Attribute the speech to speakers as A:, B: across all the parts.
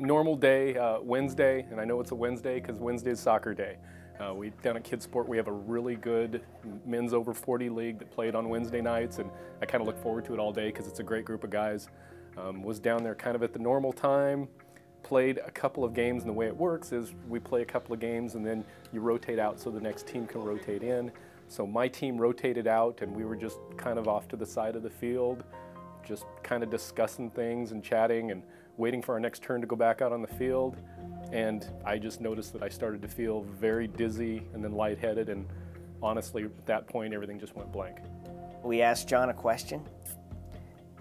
A: normal day, Wednesday, and I know it's a Wednesday because Wednesday is soccer day. Down at Kids Sport, we have a really good men's over 40 league that played on Wednesday nights, and I kind of look forward to it all day because it's a great group of guys. Was down there kind of at the normal time, played a couple of games, and the way it works is we play a couple of games and then you rotate out so the next team can rotate in. So my team rotated out and we were just kind of off to the side of the field, just kind of discussing things and chatting and waiting for our next turn to go back out on the field. And I just noticed that I started to feel very dizzy and then lightheaded, and honestly at that point everything just went blank.
B: We asked John a question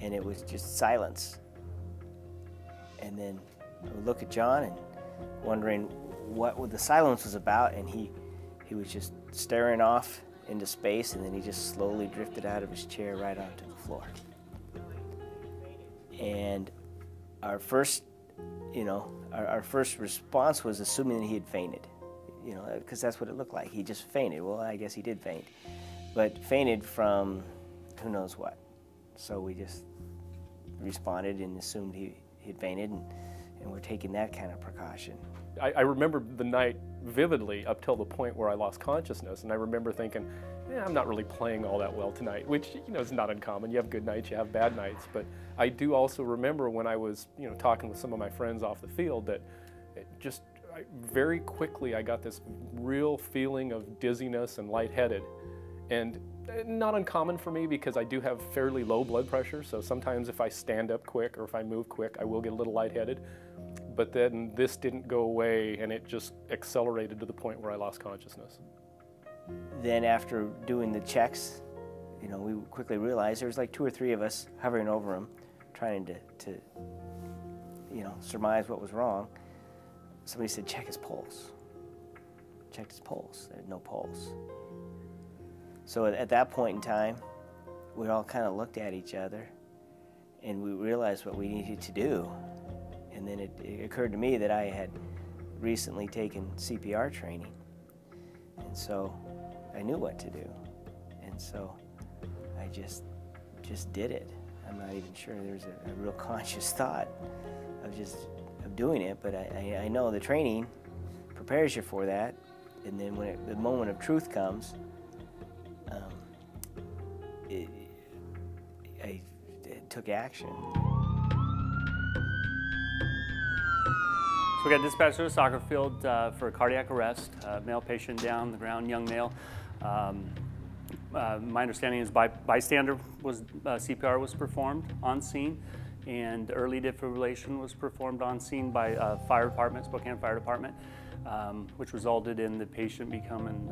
B: and it was just silence. And then I would look at John and wondering what the silence was about, and he was just staring off into space, and then he just slowly drifted out of his chair right onto the floor. And our first, our first response was assuming that he had fainted, because that's what it looked like. He just fainted. Well, I guess he did faint, but fainted from who knows what. So we just responded and assumed he had fainted, and we're taking that kind of precaution.
A: I remember the night vividly up till the point where I lost consciousness, and I remember thinking, I'm not really playing all that well tonight, which is not uncommon. You have good nights, you have bad nights, but I do also remember when I was talking with some of my friends off the field that very quickly I got this real feeling of dizziness and lightheaded, and not uncommon for me because I do have fairly low blood pressure, so sometimes if I stand up quick or if I move quick I will get a little lightheaded. But then this didn't go away and it just accelerated to the point where I lost consciousness.
B: Then after doing the checks, we quickly realized there was like 2 or 3 of us hovering over him trying to surmise what was wrong. Somebody said, check his pulse. Checked his pulse. There's no pulse. So at that point in time, we all kind of looked at each other and we realized what we needed to do. And then it occurred to me that I had recently taken CPR training. And so I knew what to do. And so I just did it. I'm not even sure there's a real conscious thought of doing it, but I know the training prepares you for that. And then when the moment of truth comes, I took action.
C: So we got dispatched to a soccer field for a cardiac arrest, male patient down the ground, young male. My understanding is bystander CPR was performed on scene, and early defibrillation was performed on scene by fire department, Spokane Fire Department, which resulted in the patient becoming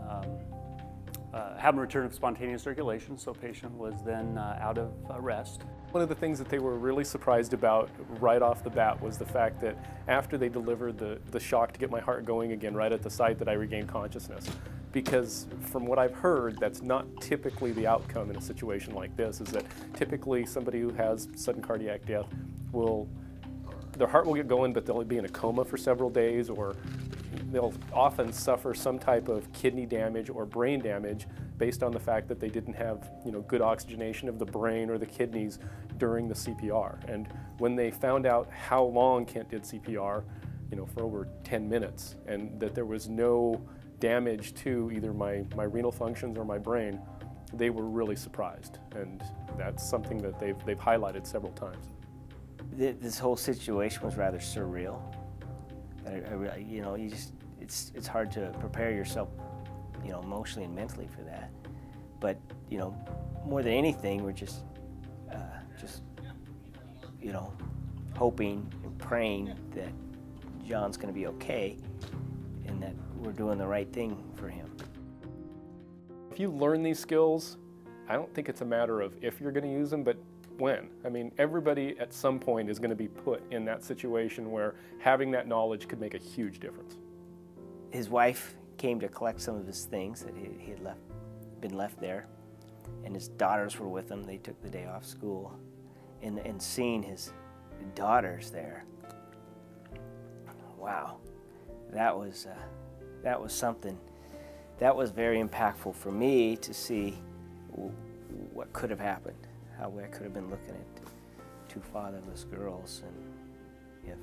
C: having a return of spontaneous circulation. So patient was then out of arrest.
A: One of the things that they were really surprised about right off the bat was the fact that after they delivered the shock to get my heart going again right at the site that I regained consciousness. Because from what I've heard, that's not typically the outcome in a situation like this, is that typically somebody who has sudden cardiac death their heart will get going, but they'll be in a coma for several days, or they'll often suffer some type of kidney damage or brain damage based on the fact that they didn't have good oxygenation of the brain or the kidneys during the CPR. And when they found out how long Kent did CPR, for over 10 minutes, and that there was no damage to either my renal functions or my brain, they were really surprised. And that's something that they've highlighted several times.
B: This whole situation was rather surreal. It's hard to prepare yourself, emotionally and mentally for that. But more than anything, we're just hoping and praying that John's going to be okay, and that we're doing the right thing for him.
A: If you learn these skills, I don't think it's a matter of if you're going to use them, but when. I mean, everybody at some point is going to be put in that situation where having that knowledge could make a huge difference.
B: His wife came to collect some of his things that he had been left there, and his daughters were with him. They took the day off school, and seeing his daughters there, wow, that was something. That was very impactful for me to see what could have happened. How I could have been looking at 2 fatherless girls, and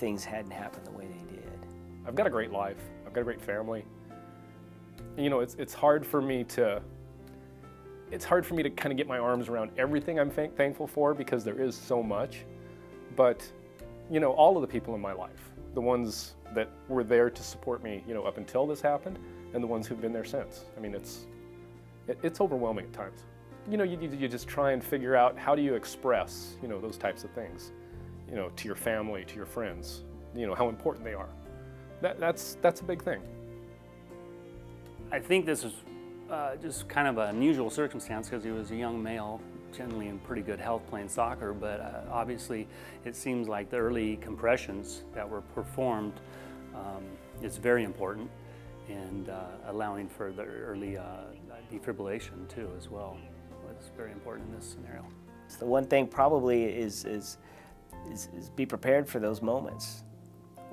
B: things hadn't happened the way they did.
A: I've got a great life. I've got a great family. You know, it's hard for me to kind of get my arms around everything I'm thankful for, because there is so much. But, you know, all of the people in my life, the ones that were there to support me, you know, up until this happened, and the ones who've been there since. I mean, it's overwhelming at times. You know, you just try and figure out, how do you express, you know, those types of things, you know, to your family, to your friends, you know, how important they are. That's a big thing.
C: I think this is just kind of an unusual circumstance, because he was a young male, generally in pretty good health, playing soccer, but obviously it seems like the early compressions that were performed is very important, and allowing for the early defibrillation too as well was very important in this scenario.
B: So the one thing probably is be prepared for those moments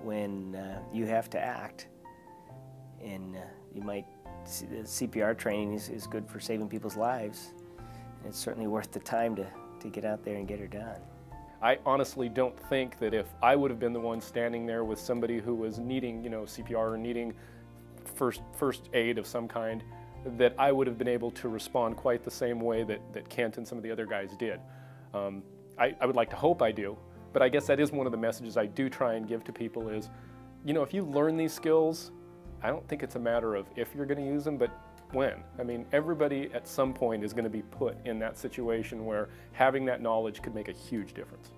B: when you have to act, and you might see the CPR training is good for saving people's lives. It's certainly worth the time to get out there and get her done.
A: I honestly don't think that if I would have been the one standing there with somebody who was needing, you know, CPR or needing first aid of some kind, that I would have been able to respond quite the same way that Kent and some of the other guys did. I would like to hope I do, but I guess that is one of the messages I do try and give to people is, you know, if you learn these skills, I don't think it's a matter of if you're going to use them, but when. I mean, everybody at some point is going to be put in that situation where having that knowledge could make a huge difference.